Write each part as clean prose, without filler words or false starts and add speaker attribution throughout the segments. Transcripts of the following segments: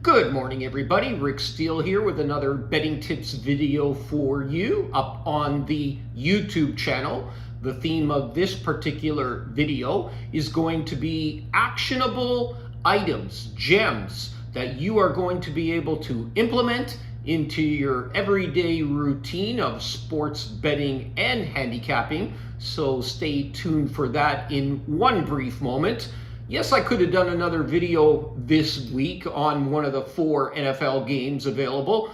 Speaker 1: Good morning, everybody. Rick Steele here with another betting tips video for you up on the YouTube channel. The theme of this particular video is going to be actionable items, gems that you are going to be able to implement into your everyday routine of sports betting and handicapping. So stay tuned for that in one brief moment. Yes, I could have done another video this week on one of the 4 NFL games available,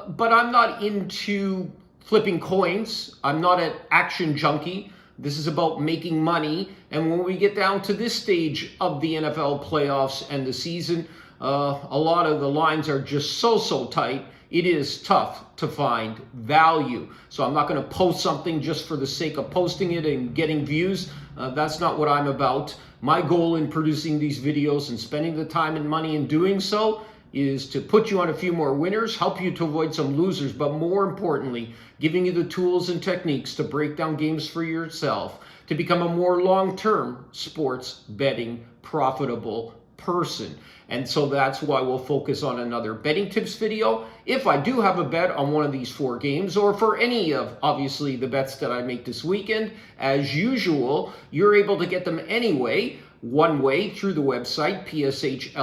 Speaker 1: but I'm not into flipping coins. I'm not an action junkie. This is about making money. And when we get down to this stage of the NFL playoffs and the season, a lot of the lines are just so tight. It is tough to find value. So I'm not going to post something just for the sake of posting it and getting views. That's not what I'm about. My goal in producing these videos and spending the time and money in doing so is to put you on a few more winners, help you to avoid some losers, but more importantly, giving you the tools and techniques to break down games for yourself, to become a more long-term sports betting profitable person. And so that's why we'll focus on another betting tips video. If I do have a bet on one of these 4 games, or for any of, obviously, the bets that I make this weekend, as usual, you're able to get them anyway, one way through the website, pshltd.com,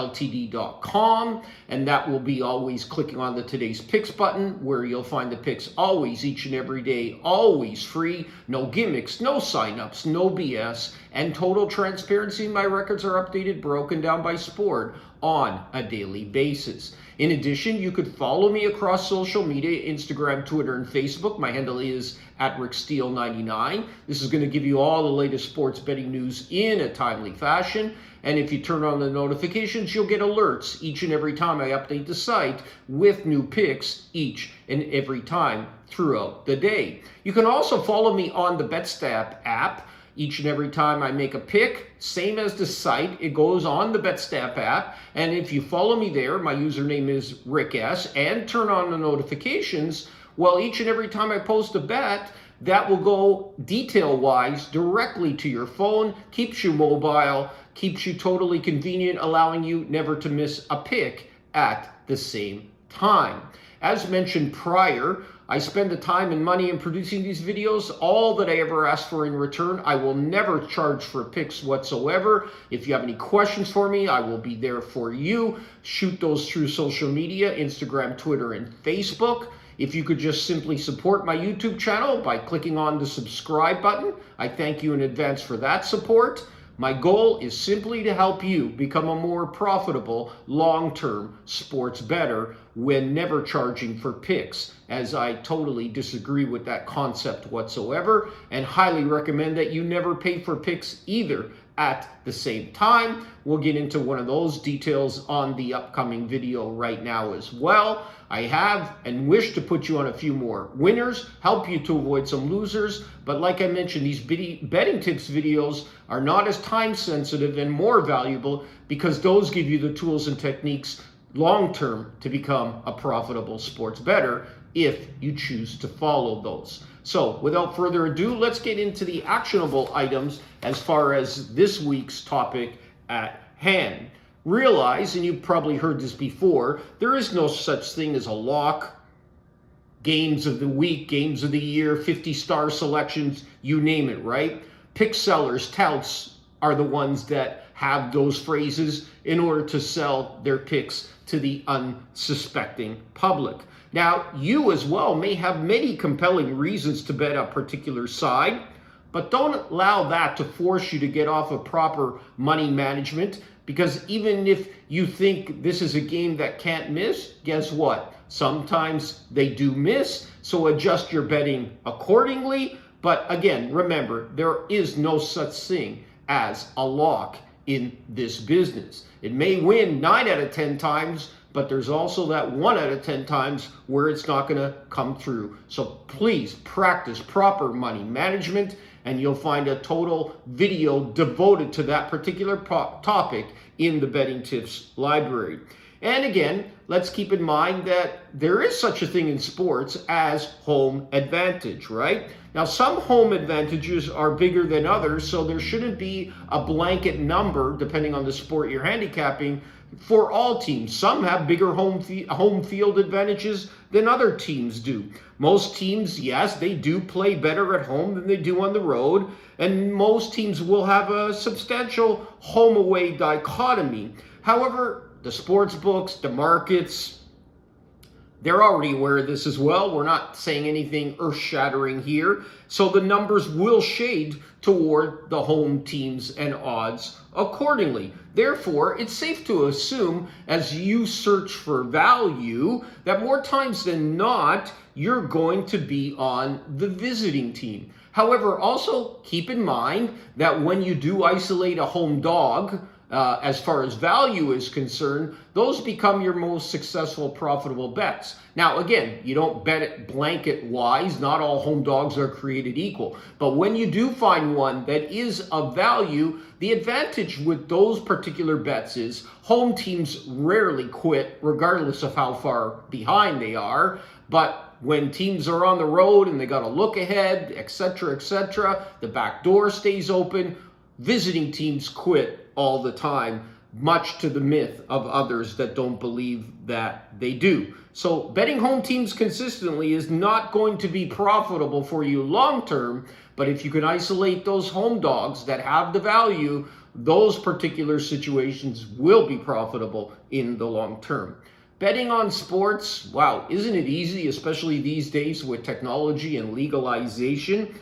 Speaker 1: and that will be always clicking on the Today's Picks button, where you'll find the picks always, each and every day, always free, no gimmicks, no signups, no BS, and total transparency. My records are updated, broken down by sport on a daily basis. In addition, you could follow me across social media, Instagram, Twitter, and Facebook. My handle is @RickSteele99. This is going to give you all the latest sports betting news in a timely fashion. And if you turn on the notifications, you'll get alerts each and every time I update the site with new picks each and every time throughout the day. You can also follow me on the betstamp app. Each and every time I make a pick, same as the site, it goes on the betstamp app. And if you follow me there, my username is Rick S, and turn on the notifications, well, each and every time I post a bet, that will go detail-wise directly to your phone, keeps you mobile, keeps you totally convenient, allowing you never to miss a pick at the same time. As mentioned prior, I spend the time and money in producing these videos. All that I ever ask for in return, I will never charge for picks whatsoever. If you have any questions for me, I will be there for you. Shoot those through social media, Instagram, Twitter, and Facebook. If you could just simply support my YouTube channel by clicking on the subscribe button, I thank you in advance for that support. My goal is simply to help you become a more profitable long-term sports bettor when never charging for picks, as I totally disagree with that concept whatsoever and highly recommend that you never pay for picks either at the same time. We'll get into one of those details on the upcoming video right now as well. I have and wish to put you on a few more winners, help you to avoid some losers. But like I mentioned, these betting tips videos are not as time sensitive and more valuable because those give you the tools and techniques long-term to become a profitable sports bettor if you choose to follow those. So without further ado, let's get into the actionable items as far as this week's topic at hand. Realize, and you've probably heard this before, there is no such thing as a lock, games of the week, games of the year, 50-star selections, you name it, right? Pick sellers, touts are the ones that have those phrases in order to sell their picks to the unsuspecting public. Now, you as well may have many compelling reasons to bet a particular side, but don't allow that to force you to get off of proper money management, because even if you think this is a game that can't miss, guess what? Sometimes they do miss, so adjust your betting accordingly. But again, remember, there is no such thing as a lock in this business. It may win 9 out of 10 times, but there's also that 1 out of 10 times where it's not going to come through. So please practice proper money management, and you'll find a total video devoted to that particular topic in the betting tips library. And again, let's keep in mind that there is such a thing in sports as home advantage, right? Now, some home advantages are bigger than others, so there shouldn't be a blanket number, depending on the sport you're handicapping, for all teams. Some have bigger home field advantages than other teams do. Most teams, yes, they do play better at home than they do on the road, and most teams will have a substantial home-away dichotomy. However, the sports books, the markets, they're already aware of this as well. We're not saying anything earth-shattering here. So the numbers will shade toward the home teams and odds accordingly. Therefore, it's safe to assume as you search for value that more times than not, you're going to be on the visiting team. However, also keep in mind that when you do isolate a home dog, as far as value is concerned, those become your most successful, profitable bets. Now, again, you don't bet it blanket wise. Not all home dogs are created equal. But when you do find one that is of value, the advantage with those particular bets is home teams rarely quit, regardless of how far behind they are. But when teams are on the road and they got to look ahead, etc., the back door stays open. Visiting teams quit all the time, much to the myth of others that don't believe that they do. So betting home teams consistently is not going to be profitable for you long term, but if you can isolate those home dogs that have the value, those particular situations will be profitable in the long term. Betting on sports, wow, isn't it easy, especially these days with technology and legalization?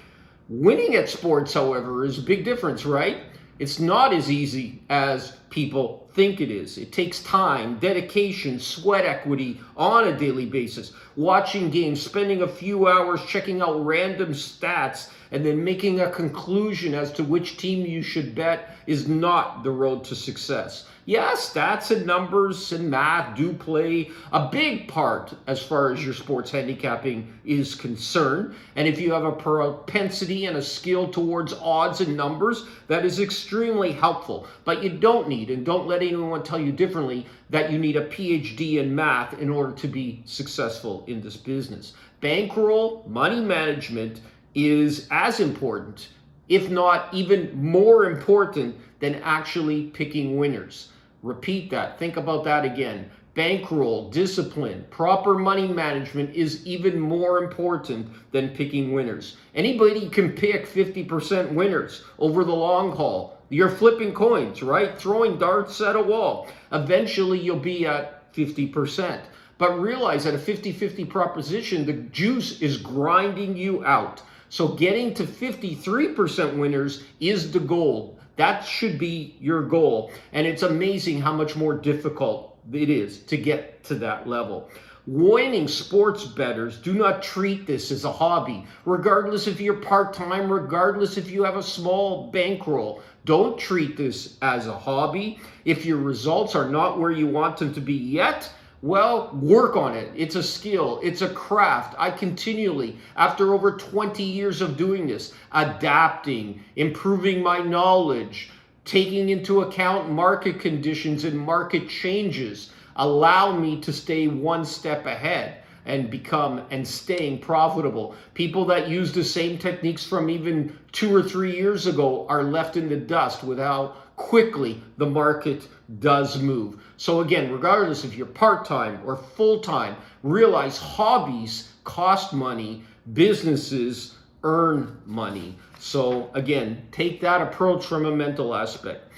Speaker 1: Winning at sports, however, is a big difference, right? It's not as easy as people think it is. It takes time, dedication, sweat equity on a daily basis. Watching games, spending a few hours checking out random stats, and then making a conclusion as to which team you should bet is not the road to success. Yeah, stats and numbers and math do play a big part as far as your sports handicapping is concerned. And if you have a propensity and a skill towards odds and numbers, that is extremely helpful. But you don't need, and don't let anyone tell you differently, that you need a PhD in math in order to be successful in this business. Bankroll, money management is as important, if not even more important, than actually picking winners. Repeat that. Think about that again. Bankroll, discipline, proper money management is even more important than picking winners. Anybody can pick 50% winners over the long haul. You're flipping coins, right? Throwing darts at a wall. Eventually, you'll be at 50%. But realize that a 50-50 proposition, the juice is grinding you out. So getting to 53% winners is the goal. That should be your goal. And it's amazing how much more difficult it is to get to that level. Winning sports bettors do not treat this as a hobby, regardless if you're part-time, regardless if you have a small bankroll. Don't treat this as a hobby. If your results are not where you want them to be yet, well, work on it. It's a skill. It's a craft. I continually, after over 20 years of doing this, adapting, improving my knowledge, taking into account market conditions and market changes, allow me to stay one step ahead and staying profitable. People that use the same techniques from even 2 or 3 years ago are left in the dust with how quickly the market does move. So again, regardless if you're part-time or full-time, realize hobbies cost money, businesses earn money. So again, take that approach from a mental aspect.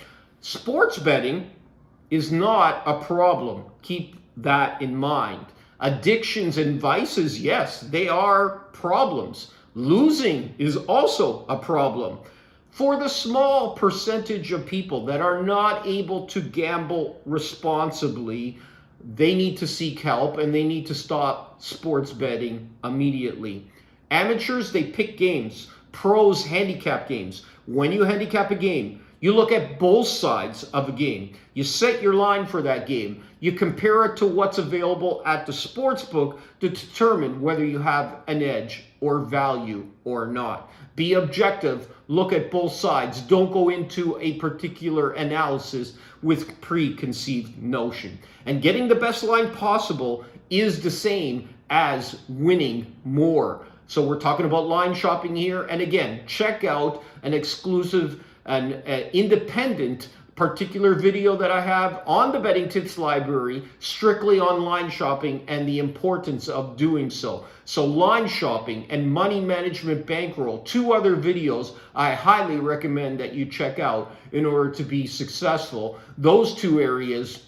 Speaker 1: Sports betting is not a problem. Keep that in mind. Addictions and vices, yes, they are problems. Losing is also a problem. For the small percentage of people that are not able to gamble responsibly, they need to seek help and they need to stop sports betting immediately. Amateurs, they pick games. Pros handicap games. When you handicap a game, You look at both sides of a game. You set your line for that game. You compare it to what's available at the sports book to determine whether you have an edge or value or not. Be objective. Look at both sides. Don't go into a particular analysis with preconceived notion. And getting the best line possible is the same as winning more. So we're talking about line shopping here. And again, check out an exclusive and independent particular video that I have on the Betting Tips Library, strictly on line shopping and the importance of doing so. So line shopping and money management bankroll, two other videos I highly recommend that you check out in order to be successful. Those two areas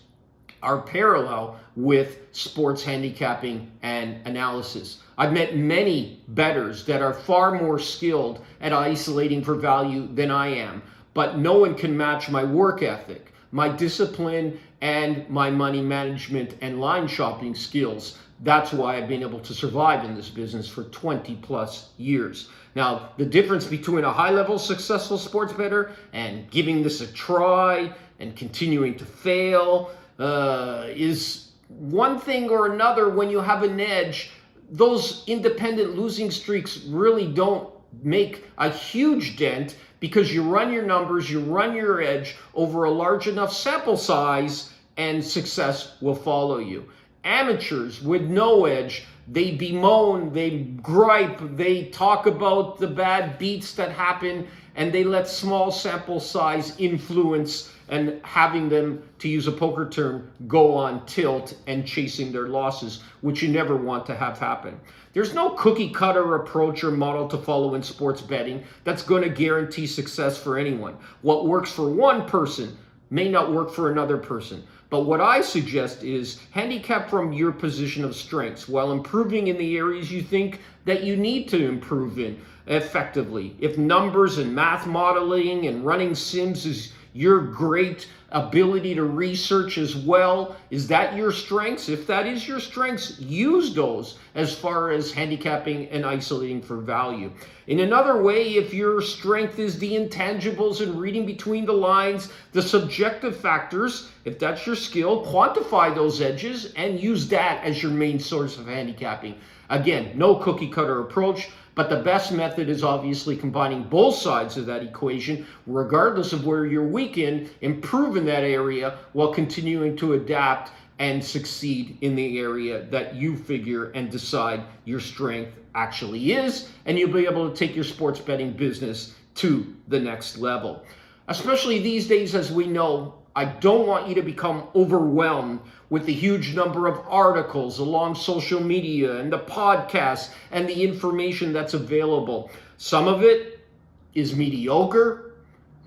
Speaker 1: are parallel with sports handicapping and analysis. I've met many bettors that are far more skilled at isolating for value than I am, but no one can match my work ethic, my discipline, and my money management and line shopping skills. That's why I've been able to survive in this business for 20 plus years. Now, the difference between a high-level successful sports bettor and giving this a try and continuing to fail is one thing or another. When you have an edge, those independent losing streaks really don't make a huge dent because you run your numbers, you run your edge over a large enough sample size, and success will follow you. Amateurs with no edge, they bemoan, they gripe, they talk about the bad beats that happen, and they let small sample size influence and having them, to use a poker term, go on tilt and chasing their losses, which you never want to have happen. There's no cookie cutter approach or model to follow in sports betting that's going to guarantee success for anyone. What works for one person may not work for another person. But what I suggest is handicap from your position of strengths while improving in the areas you think that you need to improve in effectively. If numbers and math modeling and running sims is your great ability to research as well, is that your strengths? If that is your strengths, use those as far as handicapping and isolating for value. In another way, if your strength is the intangibles and reading between the lines, the subjective factors, if that's your skill, quantify those edges and use that as your main source of handicapping. Again, no cookie cutter approach, but the best method is obviously combining both sides of that equation, regardless of where you're weak in, improve in that area while continuing to adapt and succeed in the area that you figure and decide your strength actually is, and you'll be able to take your sports betting business to the next level. Especially these days, as we know, I don't want you to become overwhelmed with the huge number of articles along social media and the podcasts and the information that's available. Some of it is mediocre.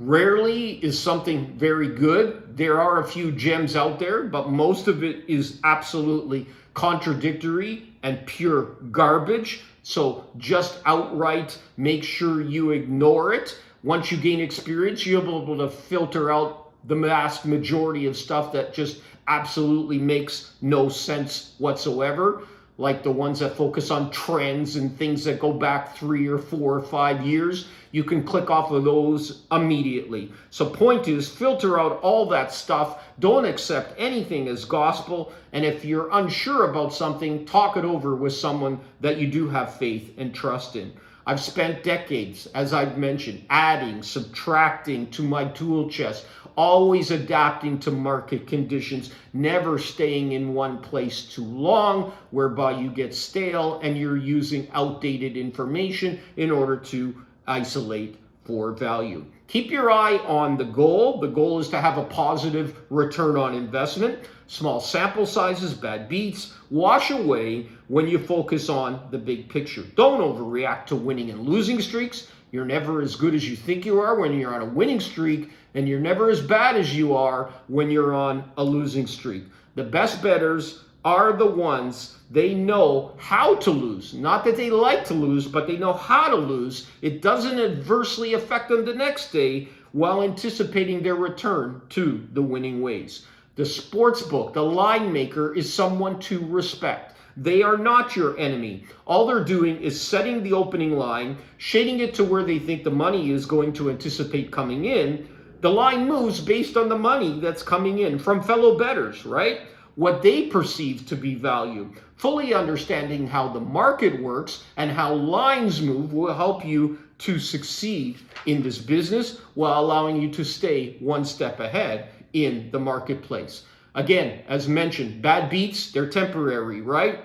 Speaker 1: Rarely is something very good. There are a few gems out there, but most of it is absolutely contradictory and pure garbage. So just outright make sure you ignore it. Once you gain experience, you'll be able to filter out the vast majority of stuff that just absolutely makes no sense whatsoever, like the ones that focus on trends and things that go back 3 or 4 or 5 years. You can click off of those immediately. So point is, filter out all that stuff. Don't accept anything as gospel. And if you're unsure about something, talk it over with someone that you do have faith and trust in. I've spent decades, as I've mentioned, adding, subtracting to my tool chest, always adapting to market conditions, never staying in one place too long, whereby you get stale and you're using outdated information in order to isolate for value. Keep your eye on the goal. The goal is to have a positive return on investment. Small sample sizes, bad beats, wash away when you focus on the big picture. Don't overreact to winning and losing streaks. You're never as good as you think you are when you're on a winning streak, and you're never as bad as you are when you're on a losing streak. The best bettors are the ones, they know how to lose. Not that they like to lose, but they know how to lose. It doesn't adversely affect them the next day while anticipating their return to the winning ways. The sports book, the line maker, is someone to respect. They are not your enemy. All they're doing is setting the opening line, shading it to where they think the money is going to anticipate coming in, The line moves based on the money that's coming in from fellow bettors, right? What they perceive to be value. Fully understanding how the market works and how lines move will help you to succeed in this business while allowing you to stay one step ahead in the marketplace. Again, as mentioned, bad beats, they're temporary, right?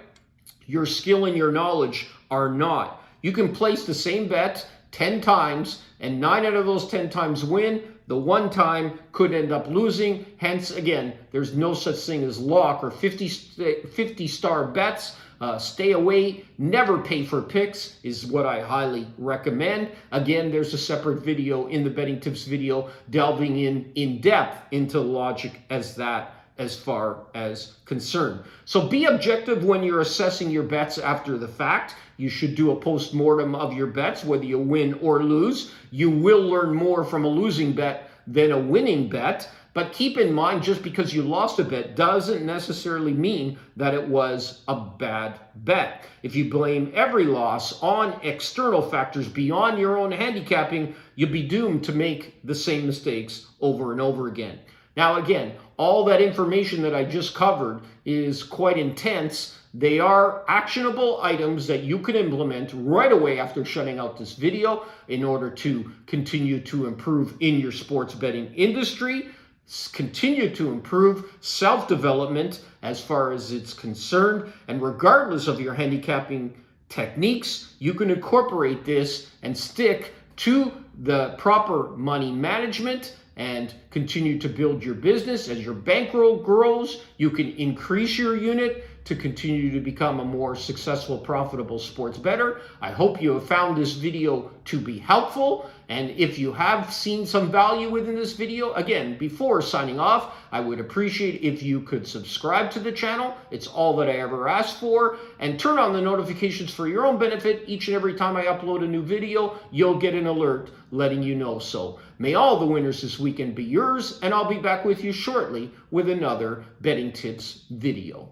Speaker 1: Your skill and your knowledge are not. You can place the same bet 10 times and 9 out of those 10 times win. The one time could end up losing. Hence, again, there's no such thing as lock or 50-star bets. Stay away. Never pay for picks is what I highly recommend. Again, there's a separate video in the betting tips video delving in depth into logic as far as concerned. So be objective when you're assessing your bets after the fact. You should do a post-mortem of your bets, whether you win or lose. You will learn more from a losing bet than a winning bet. But keep in mind, just because you lost a bet doesn't necessarily mean that it was a bad bet. If you blame every loss on external factors beyond your own handicapping, you'll be doomed to make the same mistakes over and over again. Now, again, all that information that I just covered is quite intense. They are actionable items that you can implement right away after shutting out this video in order to continue to improve in your sports betting industry, continue to improve self-development as far as it's concerned, and regardless of your handicapping techniques, you can incorporate this and stick to the proper money management and continue to build your business. As your bankroll grows, you can increase your unit to continue to become a more successful, profitable sports bettor. I hope you have found this video to be helpful. And if you have seen some value within this video, again, before signing off, I would appreciate if you could subscribe to the channel. It's all that I ever ask for. And turn on the notifications for your own benefit. Each and every time I upload a new video, you'll get an alert letting you know so. May all the winners this weekend be yours, and I'll be back with you shortly with another betting tips video.